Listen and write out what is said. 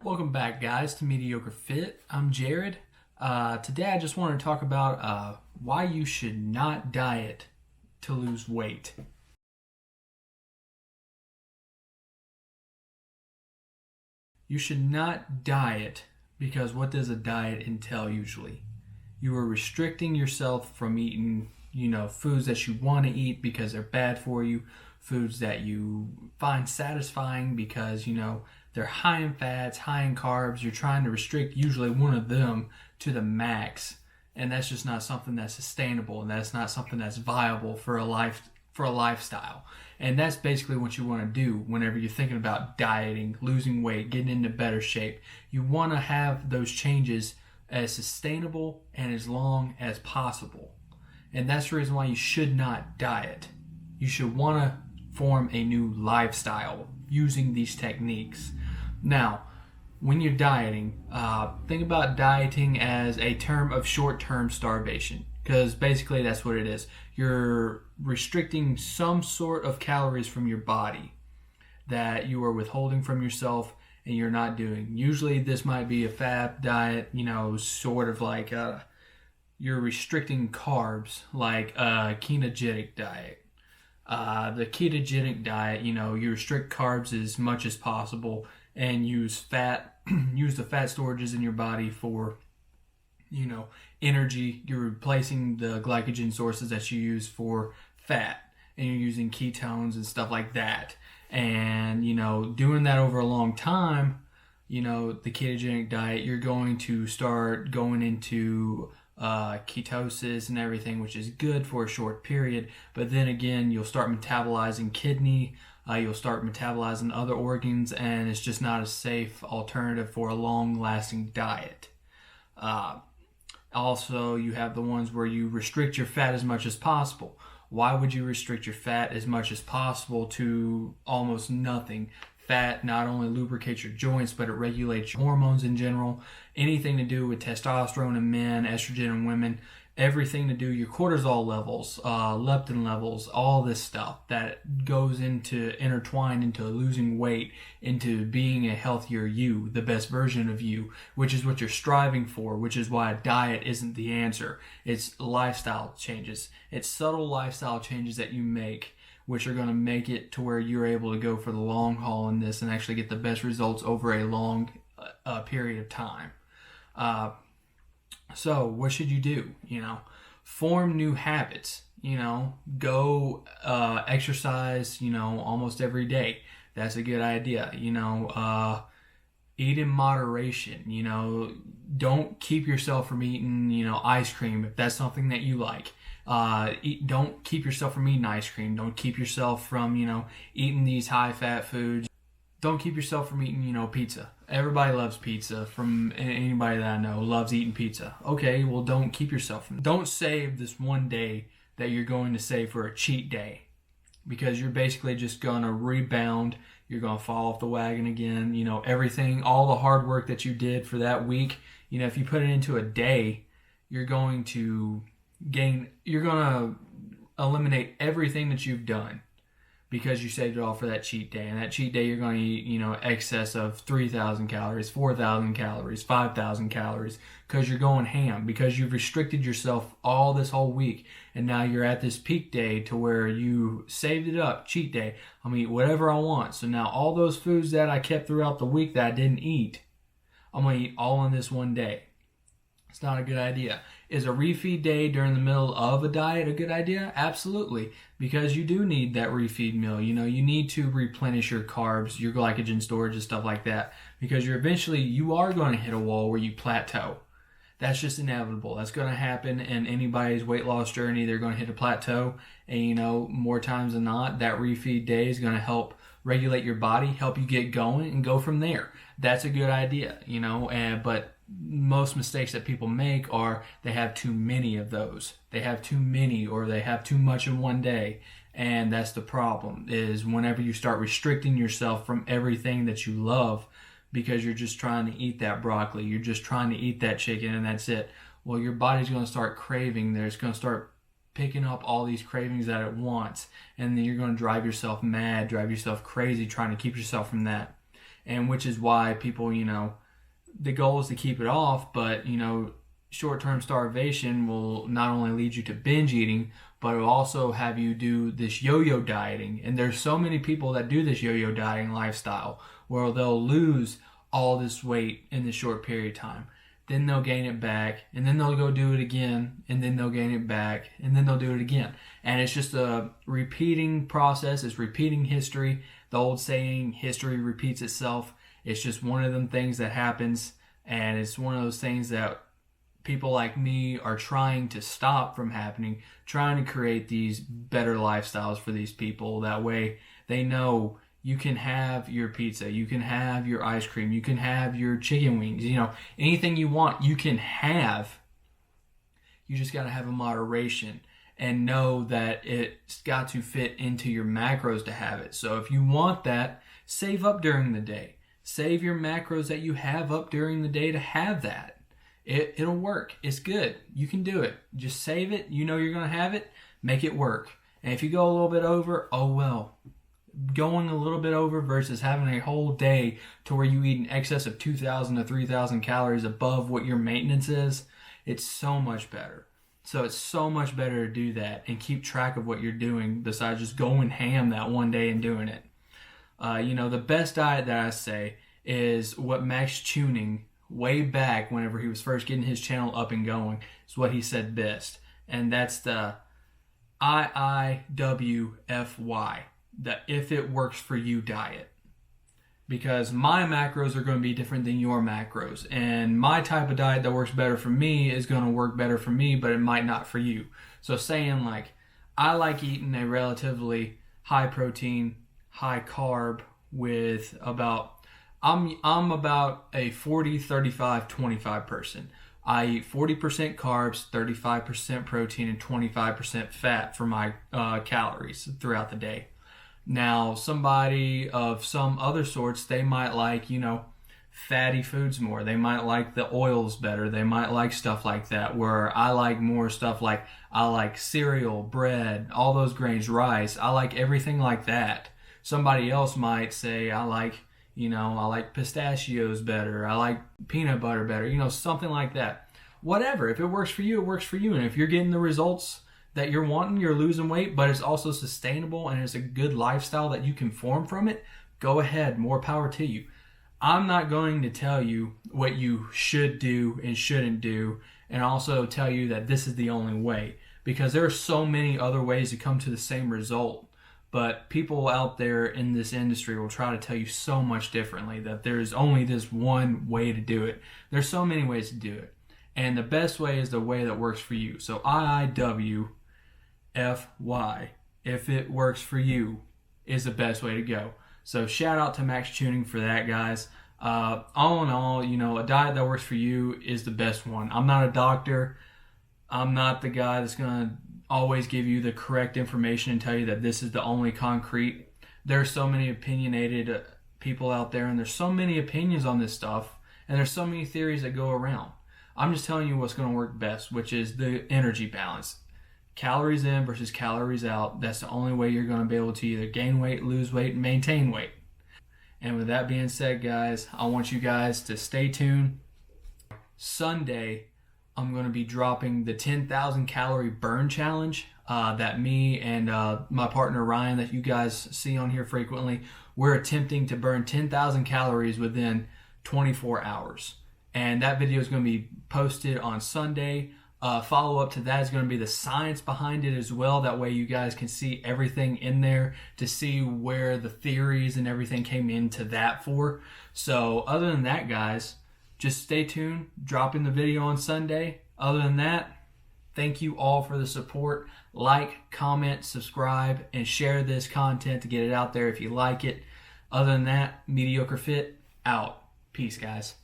Welcome back, guys, to Mediocre Fit. I'm Jared. Today I just want to talk about why you should not diet to lose weight. You should not diet because what does a diet entail usually? You are restricting yourself from eating, foods that you want to eat because they're bad for you, foods that you find satisfying because, they're high in fats, high in carbs. You're trying to restrict usually one of them to the max, and that's just not something that's sustainable, and that's not something that's viable for a lifestyle. And that's basically what you want to do whenever you're thinking about dieting, losing weight, getting into better shape. You want to have those changes as sustainable and as long as possible. And that's the reason why you should not diet. You should want to form a new lifestyle using these techniques. Now, when you're dieting, think about dieting as a term of short-term starvation, because basically that's what it is. You're restricting some sort of calories from your body that you are withholding from yourself and you're not doing. Usually this might be a fad diet, sort of like you're restricting carbs, like a ketogenic diet. The ketogenic diet, you restrict carbs as much as possible and use the fat storages in your body for, energy. You're replacing the glycogen sources that you use for fat, and you're using ketones and stuff like that. And, doing that over a long time, the ketogenic diet, you're going to start going into ketosis and everything, which is good for a short period, but then again you'll start metabolizing kidney, you'll start metabolizing other organs, and it's just not a safe alternative for a long-lasting diet. Also, you have the ones where you restrict your fat as much as possible. Why would you restrict your fat as much as possible to almost nothing? Fat not only lubricates your joints, but it regulates your hormones in general. Anything to do with testosterone in men, estrogen in women, everything to do your cortisol levels, leptin levels, all this stuff that goes into intertwined into losing weight, into being a healthier you, the best version of you, which is what you're striving for, which is why a diet isn't the answer. It's lifestyle changes. It's subtle lifestyle changes that you make, which are going to make it to where you're able to go for the long haul in this and actually get the best results over a long period of time. So what should you do? Form new habits. Go exercise, almost every day. That's a good idea. Eat in moderation. Don't keep yourself from eating, ice cream if that's something that you like. Don't keep yourself from eating ice cream. Don't keep yourself from, eating these high-fat foods. Don't keep yourself from eating, pizza. Everybody loves pizza. From anybody that I know loves eating pizza. Okay, well, don't keep yourself from. Don't save this one day that you're going to save for a cheat day, because you're basically just going to rebound. You're going to fall off the wagon again. Everything, all the hard work that you did for that week, if you put it into a day, you're going to eliminate everything that you've done because you saved it all for that cheat day. And that cheat day, you're going to eat, excess of 3,000 calories, 4,000 calories, 5,000 calories, because you're going ham, because you've restricted yourself all this whole week. And now you're at this peak day to where you saved it up, cheat day. I'm going to eat whatever I want. So now all those foods that I kept throughout the week that I didn't eat, I'm going to eat all in this one day. It's not a good idea. Is a refeed day during the middle of a diet a good idea? Absolutely, because you do need that refeed meal. You need to replenish your carbs, your glycogen storage and stuff like that, because you are going to hit a wall where you plateau. That's just inevitable. That's going to happen in anybody's weight loss journey. They're going to hit a plateau, and more times than not, that refeed day is going to help regulate your body, help you get going and go from there. That's a good idea, but most mistakes that people make are they have too many of those. They have too many, or they have too much in one day. And that's the problem, is whenever you start restricting yourself from everything that you love because you're just trying to eat that broccoli, you're just trying to eat that chicken, and that's it. Well, your body's going to start craving. It's going to start picking up all these cravings that it wants, and then you're going to drive yourself mad, drive yourself crazy trying to keep yourself from that. and which is why people, the goal is to keep it off, but short-term starvation will not only lead you to binge eating, but it will also have you do this yo-yo dieting. And there's so many people that do this yo-yo dieting lifestyle where they'll lose all this weight in this short period of time. Then they'll gain it back, and then they'll go do it again, and then they'll gain it back, and then they'll do it again. And it's just a repeating process. It's repeating history. The old saying, history repeats itself. It's just one of them things that happens, and it's one of those things that people like me are trying to stop from happening, trying to create these better lifestyles for these people. That way they know you can have your pizza, you can have your ice cream, you can have your chicken wings, anything you want, you can have. You just got to have a moderation and know that it's got to fit into your macros to have it. So if you want that, save up during the day. Save your macros that you have up during the day to have that. It'll work. It's good. You can do it. Just save it. You know you're going to have it. Make it work. And if you go a little bit over, oh well. Going a little bit over versus having a whole day to where you eat in excess of 2,000 to 3,000 calories above what your maintenance is, it's so much better. So it's so much better to do that and keep track of what you're doing besides just going ham that one day and doing it. The best diet that I say is what Maxx Chewning, way back whenever he was first getting his channel up and going, is what he said best. And that's the IIWFY, the if it works for you diet. Because my macros are going to be different than your macros. And my type of diet that works better for me is going to work better for me, but it might not for you. So saying like, I like eating a relatively high protein, high carb with I'm about a 40, 35, 25 person. I eat 40% carbs, 35% protein, and 25% fat for my calories throughout the day. Now, somebody of some other sorts, they might like, fatty foods more. They might like the oils better. They might like stuff like that, where I like more stuff like, I like cereal, bread, all those grains, rice. I like everything like that. Somebody else might say, I like pistachios better. I like peanut butter better, something like that. Whatever. If it works for you, it works for you. And if you're getting the results that you're wanting, you're losing weight, but it's also sustainable and it's a good lifestyle that you can form from it, go ahead. More power to you. I'm not going to tell you what you should do and shouldn't do, and also tell you that this is the only way, because there are so many other ways to come to the same result. But people out there in this industry will try to tell you so much differently, that there's only this one way to do it. There's so many ways to do it. And the best way is the way that works for you. So IIWFY, if it works for you, is the best way to go. So shout out to Maxx Chewning for that, guys. All in all, a diet that works for you is the best one. I'm not a doctor. I'm not the guy that's going to always give you the correct information and tell you that this is the only concrete. There's so many opinionated people out there, and there's so many opinions on this stuff, and there's so many theories that go around. I'm just telling you what's going to work best, which is the energy balance. Calories in versus calories out. That's the only way you're going to be able to either gain weight, lose weight, and maintain weight. And with that being said, guys, I want you guys to stay tuned. Sunday, I'm going to be dropping the 10,000 calorie burn challenge that me and my partner Ryan, that you guys see on here frequently, we're attempting to burn 10,000 calories within 24 hours. And that video is going to be posted on Sunday. Follow up to that is going to be the science behind it as well. That way you guys can see everything in there to see where the theories and everything came into that for. So other than that, guys, just stay tuned. Dropping the video on Sunday. Other than that, thank you all for the support. Like, comment, subscribe, and share this content to get it out there if you like it. Other than that, Mediocre Fit out. Peace, guys.